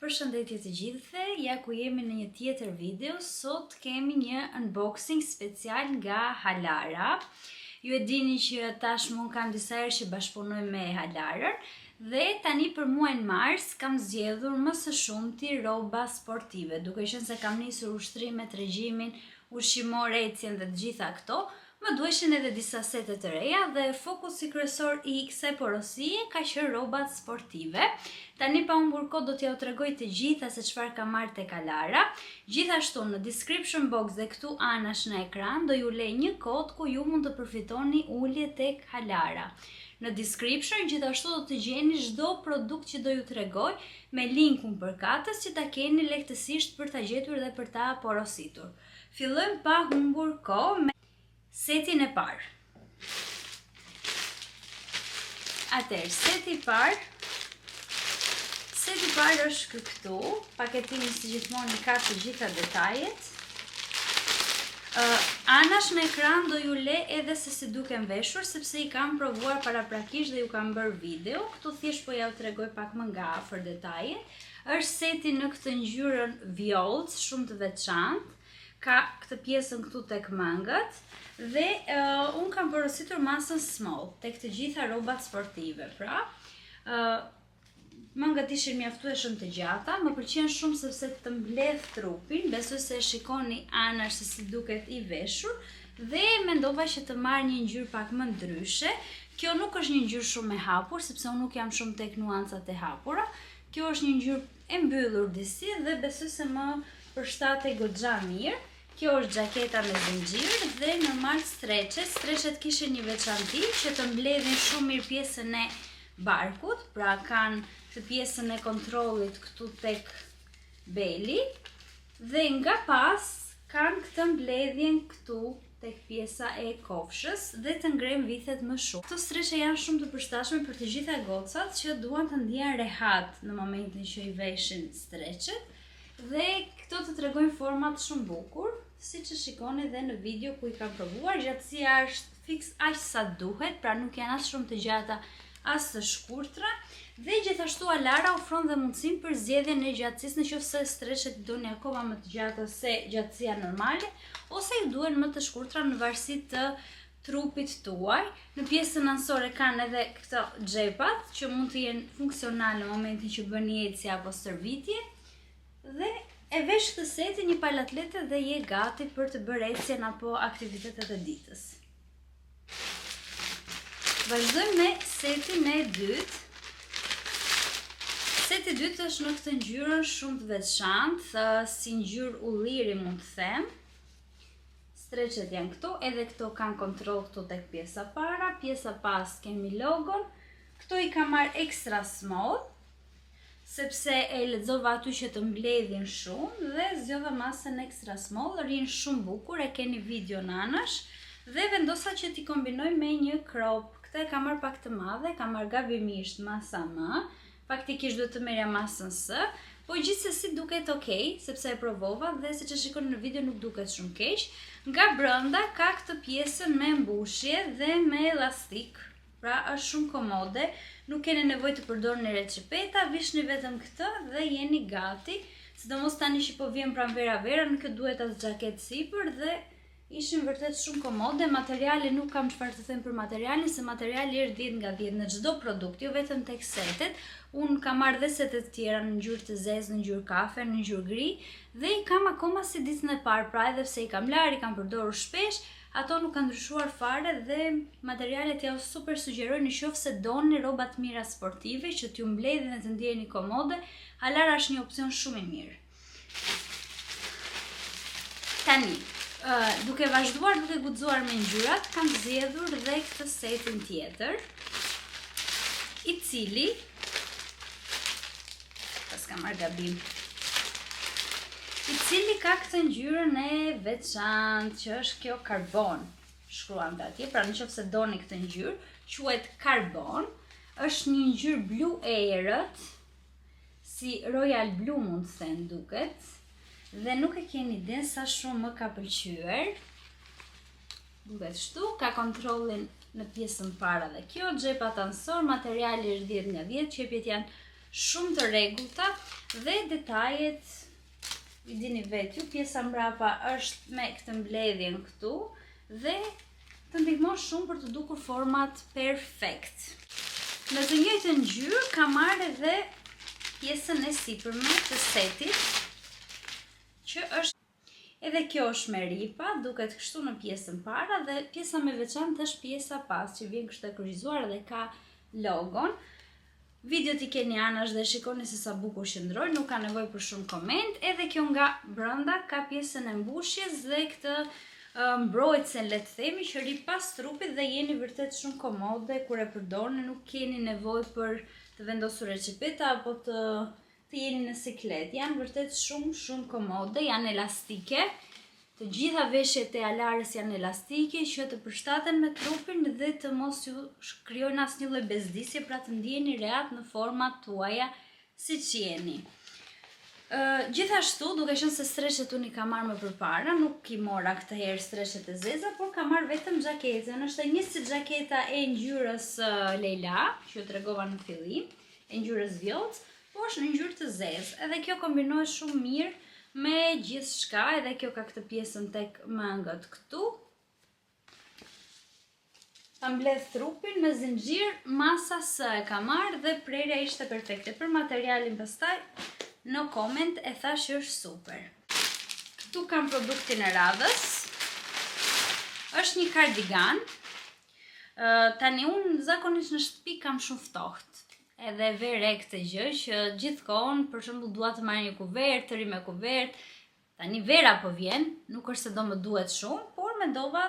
Përshëndetje të gjithëve, ja ku jemi në një tjetër video. Sot kemi një unboxing special nga Halara. Ju e dini që tashmë unë kam disa herë që bashkëpunoj me Halarën dhe tani për muajin mars kam zgjedhur më së shumti rroba sportive, duke qenë se kam nisur ushtrimet, regjimin, ushqimor, ecjen dhe të gjitha këto. Më duheshin edhe disa sete të reja dhe fokusi kryesor i kësaj porosie ka qenë rrobat sportive. Tani pa humbur kohë do t'ja u tregoj të gjitha se çfarë kam marrë tek Halara. Gjithashtu në description box dhe këtu anash në ekran do ju lej një kod ku ju mund të përfitoni ulje tek Halara. Në description gjithashtu do të gjeni çdo produkt që do ju tregoj me linkun përkatës që ta keni lehtësisht për ta gjetur dhe për ta porositur. Fillojmë pa humbur kohë me setin e parë. Atëherë, seti i parë është këtu. Paketimi si gjithmonë ka të gjitha detajet. Anash në ekran do ju le edhe se si duken veshur, sepse i kam provuar paraprakisht dhe ju kam bërë video. Këtu thjesht po ja u tregoj pak më nga afër detajet. Është seti në këtë ngjyrën vjollc, shumë të veçantë. Ka këtë pjesën këtu tek mangët dhe unë kam porositur masën small tek të gjitha rrobat sportive. Pra, mangët ishin mjaftueshëm të gjata, më pëlqen shumë sepse të mbledh trupin, besoj se e shikoni anash se si duket i veshur dhe mendova që të marr një ngjyrë pak më ndryshe. Kjo nuk është një ngjyrë shumë e hapur, sepse unë nuk jam shumë tek nuancat e hapura. Kjo është një ngjyrë e mbyllur disi dhe besoj se më përshtatej goxha mirë. Kjo është xhaketa me zinxhir dhe normal streçet. Streçet kishin një veçanti që të mbledhin shumë mirë pjesën e barkut, pra kanë këtë pjesën e kontrollit këtu tek beli dhe nga pas kanë këtë mbledhjen këtu tek pjesa e kofshës dhe të ngrem vithet më shumë. Këto streçe janë shumë të përshtatshme për të gjitha gocat që duan të ndihen rehat në momentin që i veshin streçet. Dhe këto të tregojnë format shumë bukur, siç e shikoni edhe në video ku i kam provuar. Gjatësia është fiks aq sa duhet, pra nuk janë as shumë të gjata as të shkurtra. Dhe gjithashtu Halara ofron dhe mundësinë për zgjedhjen e gjatësisë nëse streçet i doni akoma më të gjata se gjatësia normale, ose ju duhen më të shkurtra në varësi të trupit tuaj. Në pjesën anësore kanë edhe këto xhepat që mund të jenë funksionale në momentin që bëni ecje apo stërvitje. Dhe e vesh këtë seti një palë atlete dhe je gati për të bërë ecjen apo aktivitetet e ditës. Vazhdojmë me setin e dytë. Seti i dytë është në këtë ngjyrën shumë të veçantë, si ngjyrë ulliri mund të them. Streçet janë këtu, edhe këto kanë kontroll këtu tek pjesa para, pjesa pas kemi logon. Këto i kam marrë extra small, sepse e lexova aty që të mbledhin shumë dhe zgjodha masën extra small, rrin shumë bukur, e keni video në anash dhe vendosa që t'i kombinoj me një crop. Këtë e kam marrë pak të madhe, kam marrë gabimisht masa M, faktikisht duhet të merja masën S, po gjithsesi duket okay, sepse e provova dhe siç e shikoni në video nuk duket shumë keq. Nga brenda ka këtë pjesën me mbushje dhe me elastik. Pra është shumë komode, nuk keni nevojë të përdorni reçepeta, vishni vetëm këtë dhe jeni gati. Sidomos tani që po vjen pranvera vera, nuk duhet as xhaketë sipër dhe ishin vërtet shumë komode. Materiali nuk kam çfarë të them për materialin, se materiali është 10 nga 10 në çdo produkt, jo vetëm tek setet. Unë kam marrë dhe setet të tjera në ngjyrë të zezë, në ngjyrë kafe, në ngjyrë gri dhe i kam akoma si ditën e parë, pra edhe pse i kam larë, i kam përdorur shpesh. Ato nuk kanë ndryshuar fare dhe materialet ja super sugjeroj nëse doni rroba të mira sportive që t'ju mbledhin dhe të ndjeheni komode. Halara është një opcion shumë i mirë. Tani, duke vazhduar, duke guxuar me ngjyrat, kam zgjedhur dhe këtë setin tjetër, i cili ka këtë ngjyrën e veçantë që është kjo karbon. Shkruan atje, pra nëse doni këtë ngjyrë, quhet karbon. Është një ngjyrë blu e errët, si royal blue mund të them duket, dhe nuk e keni iden sa shumë më ka pëlqyer. Duket kështu, ka kontrollin në pjesën para dhe kjo, xhepat anësor, materiali është 10 nga 10, qepjet janë shumë të rregullta dhe detajet i dini vetë ju, pjesa mbrapa është me këtë mbledhjen këtu dhe të ndihmon shumë për të dukur format perfekt. Në të njëjtën ngjyrë ka marrë edhe pjesën e sipërme të setit, që është edhe kjo është me ripa, duket kështu në pjesën para dhe pjesa me veçantë është pjesa pas, që vjen kështu e kryqëzuar dhe ka logon. Videot i keni anash dhe shikoni se sa bukur qëndroj, nuk ka nevojë për shumë koment. Edhe kjo nga brenda ka pjesën e mbushjes dhe këtë mbrojtësen, le të themi, që ri pas trupit dhe jeni vërtet shumë komode kur e përdorni, nuk keni nevojë për të vendosur recepeta apo të jeni në siklet. Janë vërtet shumë komode, janë elastike. Të gjitha veshjet e Alarës janë elastike, që të përshtaten me trupin dhe të mos ju krijojnë asnjë lloj bezdisje, pra të ndjeni rehat në format tuaja siç jeni. Gjithashtu, duke qenë se streshet unë i kam marrë më përpara, nuk i mora këtë herë streshet e zeza, por kam marrë vetëm xhaketën. Është e njëjtë si xhaketa e ngjyrës Leila, që ju tregova në fillim, e ngjyrës vjollc, por është në ngjyrë të zezë. Edhe kjo kombinohet shumë mirë me gjithë shka, edhe kjo ka këtë pjesën tek mëngët këtu. Ta mbledh trupin me zinxhir, masa së e ka marrë dhe prerja ishte perfekte. Për materialin pastaj, no comment, e thash që është super. Këtu kam produktin e radhës. Është një kardigan. Tani unë zakonisht në shtëpi kam shumë ftohtë. Edhe vere këtë gjë që gjithkohon, për shembull, dua të marr një kuvert, të ri me kuvert. Tani vera po vjen, nuk është se do më duhet shumë, por mendova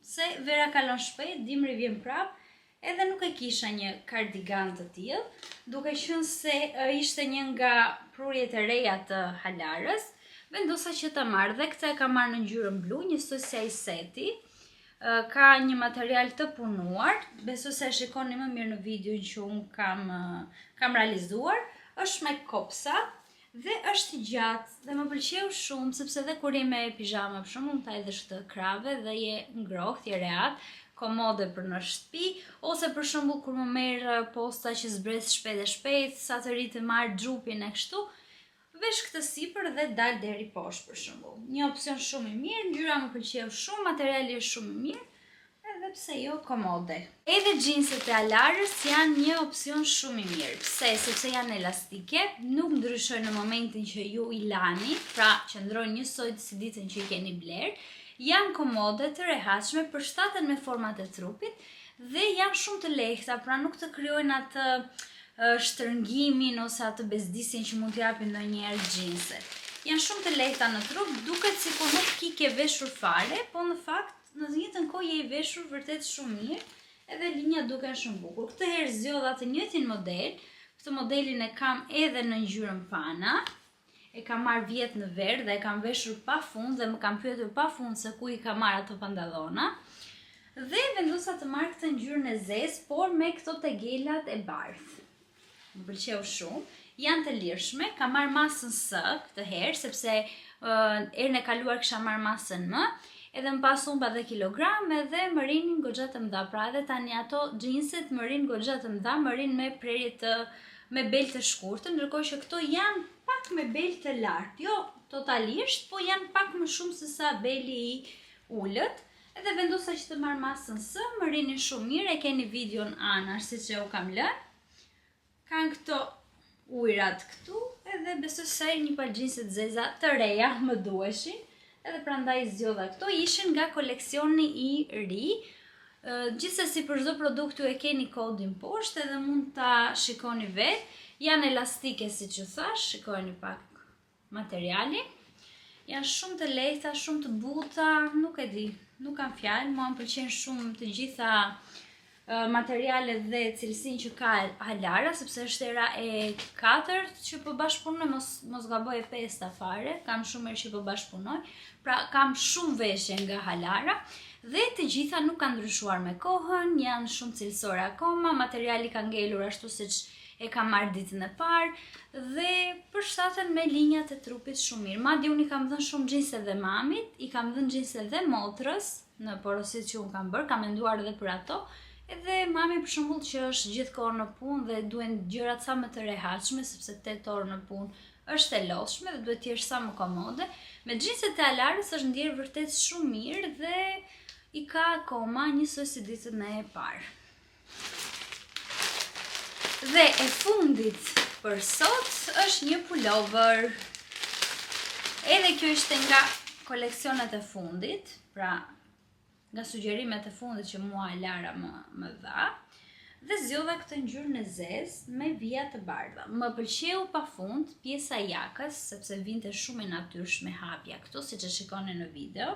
se vera kalon shpejt, dimri vjen prap, edhe nuk e kisha një kardigan të tillë, duke qenë se ishte një nga prurjet e reja të Halarës, vendosa që ta marr dhe këtë e kam marrë në ngjyrën blu, njësoj si ai seti. Ka një material të punuar, besoj se e shikoni më mirë në videon që unë kam realizuar, është me kopsa dhe është i gjatë dhe më pëlqeu shumë, sepse dhe kur je me pijama për shembull, ta hedhësh të krave dhe je ngrohtë, je rehat, komode për në shtëpi, ose për shembull kur më merr posta që zbres shpejt e shpejt, sa të ri të marr xhupin e kështu, vesh këtë sipër dhe dal deri poshtë për shembull. Një opsion shumë i mirë, ngjyra më pëlqeu shumë, materiali është shumë i mirë, edhe pse jo komode. Edhe xhinset e Alarës janë një opsion shumë i mirë. Pse? Sepse janë elastike, nuk ndryshojnë në momentin që ju i lani, pra qëndrojnë njësoj si ditën që i keni bler, janë komode, të rehatshme, përshtaten me format e trupit dhe janë shumë të lehta, pra nuk të krijojnë atë shtrëngimin ose atë bezdisjen që mund t'japin ndonjëherë xhinset. Janë shumë të lehta në trup, duket sikur nuk ki ke veshur fare, po në fakt në të njëjtën kohë je i veshur vërtet shumë mirë, edhe linja duken shumë bukur. Këtë herë zgjodha të njëjtin model. Këtë modelin e kam edhe në ngjyrën pana. E kam marrë vjet në verdh dhe e kam veshur pafund dhe më kam pyetur pafund se ku i kam marrë ato pantallona. Dhe vendosa të marr këtë ngjyrën e zezë, por me këto tegelat e bardhë. Më pëlqeu shumë, janë të lirshme, kam marrë masën S këtë herë, sepse erën e kaluar kisha marrë masën M, edhe më pas humba dhe kilogram edhe më rinin goxha të mëdha, pra edhe tani ato xhinset më rin goxha të mëdha, më rin me prerje me belë të shkurtër, ndërkohë që këto janë pak me belë të lartë, jo totalisht, po janë pak më shumë se sa beli i ulët. Edhe vendosa që të marr masën S, më rinin shumë mirë, e keni videon anash siç e u kam lënë. Kanë këto ujrat këtu, edhe besoj se një par xhinse të zeza të reja më duheshin, edhe prandaj zgjodha këto, ishin nga koleksioni i ri. Gjithsesi për çdo produkt ju e keni kodin poshtë edhe mund ta shikoni vetë. Janë elastike siç ju thash, shikojeni pak materialin. Janë shumë të lehta, shumë të buta, nuk e di, nuk kam fjalë, mua më pëlqejnë shumë të gjitha materialet dhe cilësinë që ka Halara, sepse është era e 4 që po bashkëpunoj, mos gaboj e 5 fare, kam shumë herë që po bashkëpunoj, pra kam shumë veshje nga Halara dhe të gjitha nuk kanë ndryshuar me kohën, janë shumë cilësore akoma, materiali ka ngelur ashtu siç e kam marrë ditën e parë dhe përshtaten me linjat e trupit shumë mirë. Madje unë i kam dhënë shumë xhinse dhe mamit, i kam dhënë xhinse dhe motrës në porosit që unë kam bërë, kam menduar edhe për ato. Edhe mami për shembull që është gjithkohë në punë dhe duhen gjërat sa më të rehatshme, sepse 8 orë në punë është e lodhshme dhe duhet të jesh sa më komode. Me xhinset e Alarës është ndjerë vërtet shumë mirë dhe i ka akoma njësoj si ditën e parë. Dhe e fundit për sot është një pullover. Edhe kjo ishte nga koleksionet e fundit, pra nga sugjerimet e fundit që mua Alara më dha, dhe zgjodha këtë ngjyrë e zezë me vija të bardha. Më pëlqeu pafund pjesa e jakës, sepse vinte shumë e natyrshme hapja këtu, siç e shikoni në video.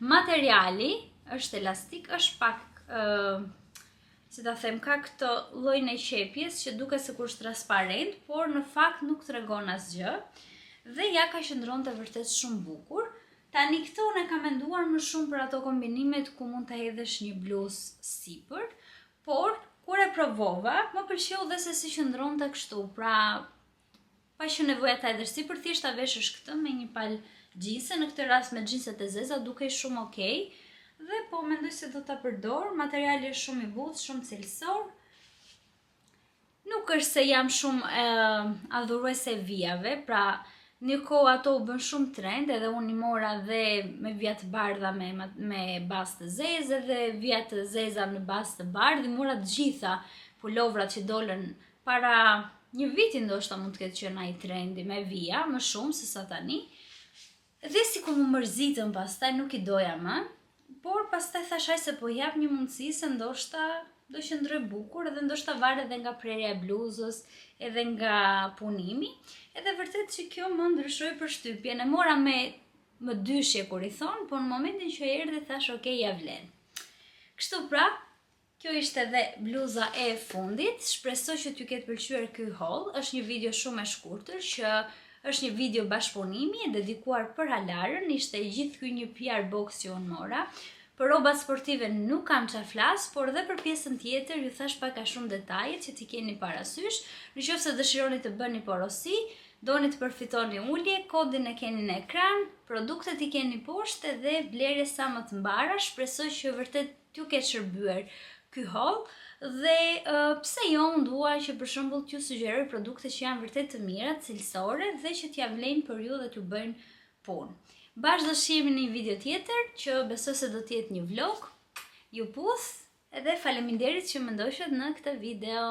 Materiali është elastik, është pak si ta them, ka këtë llojin e qepjes që duket sikur është transparent, por në fakt nuk tregon asgjë. Dhe jaka qëndronte vërtet shumë bukur. Tani këtu unë kam menduar më shumë për ato kombinimet ku mund të hedhësh një bluzë sipër, por kur e provova, më pëlqeu dhe se si qëndronte kështu, pra pa që nevoja ta hedhësh sipër, thjesht ta veshësh këtë me një palë xhinse, në këtë rast me xhinset e zeza dukej shumë okay, dhe po mendoj se do ta përdor. Materiali është shumë i butë, shumë cilësor. Nuk është se jam shumë adhuruese e vijave, pra një kohë ato u bën shumë trend, edhe unë i mora dhe me vija të bardha me bazë të zezë dhe vija të zeza me bazë të bardhë, i mora të gjitha pulovrat që dolën para një viti, ndoshta mund të ketë qenë ai trendi me vija, më shumë se sa tani. Dhe sikur më mërzitën pastaj, nuk i doja më, por pastaj thashaj se po jap një mundësi se ndoshta do qëndroj bukur, edhe ndoshta varet edhe nga prerja e bluzës, edhe nga punimi, edhe vërtet që kjo më ndryshoi përshtypjen. E mora me dyshje kur i thon, por në momentin që erdhi thash okay, ja vlen. Kështu pra, kjo ishte edhe bluza e fundit. Shpresoj që t'ju ketë pëlqyer ky haul. Është një video shumë e shkurtër që është një video bashkëpunimi e dedikuar për Alarën. Ishte gjithë ky një PR box që unë mora. Për rrobat sportive nuk kam çfarë flas, por edhe për pjesën tjetër ju thash pak a shumë detaje që t'i keni parasysh. Nëse dëshironi të bëni porosi, doni të përfitoni ulje, kodin e keni në ekran, produktet i keni poshtë dhe blerje sa më të mbara. Shpresoj që vërtet t'ju ketë shërbyer ky haul. Dhe pse jo, unë dua që për shembull t'ju sugjeroj produkte që janë vërtet të mira, cilësore dhe që t'ja vlejnë për ju dhe t'ju bëjnë punë. Bashkë do shihemi në një video tjetër që besoj se do të jetë një vlog. Ju puth edhe faleminderit që më ndoqët në këtë video.